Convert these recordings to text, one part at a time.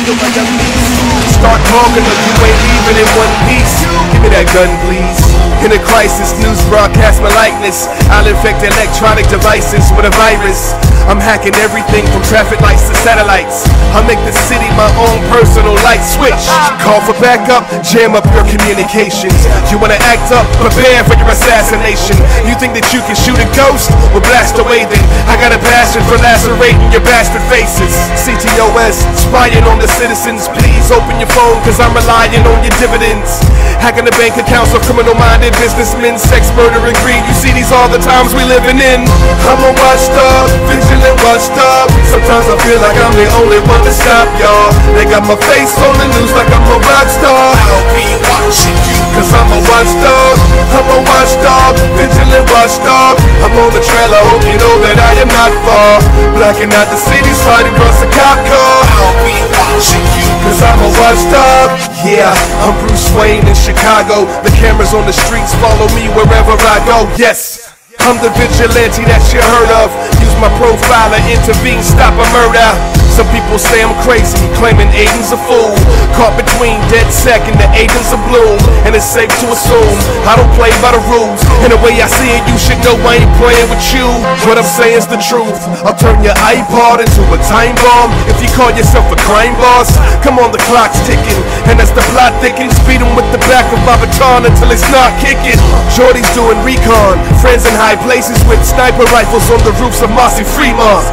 to my young niece. Start talking or you ain't leaving in one piece. Give me that gun, please. In a crisis, news broadcast my likeness. I'll infect electronic devices with a virus. I'm hacking everything from traffic lights to satellites. I'll make the city my own personal light switch. Call for backup, jam up your communications. You wanna act up, prepare for your assassination. You think that you can shoot a ghost? Well, blast away then. I got a passion for lacerating your bastard faces. CTOS, spying on the citizens. Please open your phone, cause I'm relying on your dividends. Hacking the bank accounts of criminal-minded businessmen. Sex, murder, and greed. You see these all the times we living in. I'm a watchdog, vigilant watchdog. Sometimes I feel like I'm the only one to stop y'all. They got my face on the news like I'm a rock star. I'll be watching you, cause I'm a watchdog. I'm a watchdog, vigilant watchdog. I'm on the trail, I hope you know that I am not far. Blacking out the city, sliding across a cop car. I'll be watching you, cause I'm a watchdog. Yeah, I'm Bruce Wayne in Chicago. The cameras on the streets follow me wherever I go. Yes, I'm the vigilante that you heard of. Use my profile to intervene, stop a murder. Some people say I'm crazy, claiming Aiden's a fool. Caught between DedSec and the agents of Bloom. And it's safe to assume I don't play by the rules. And the way I see it, you should know I ain't playing with you. What I'm saying is the truth. I'll turn your iPod into a time bomb if you call yourself a crime boss. Come on, the clock's ticking, and as the plot thickens, beat him with the back of my baton until it's not kicking. Shorty's doing recon, friends in high places with sniper rifles on the roofs of Marcy Fremont.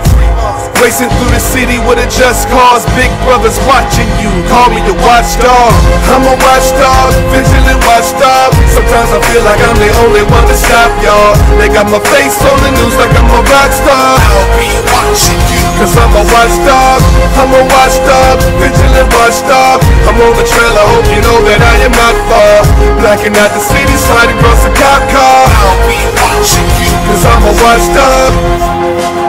Racing through the city with a just cause. Big brother's watching you, call me the watchdog. I'm a watchdog, vigilant watchdog. Sometimes I feel like I'm the only one to stop y'all. They got my face on the news like I'm a rock star. I'll be watching you, cause I'm a watchdog. I'm a watchdog, vigilant watchdog. I'm on the trail, I hope you know that I am not far. Blacking out the city, sliding across a cop car. I'll be watching you, cause I'm a watchdog.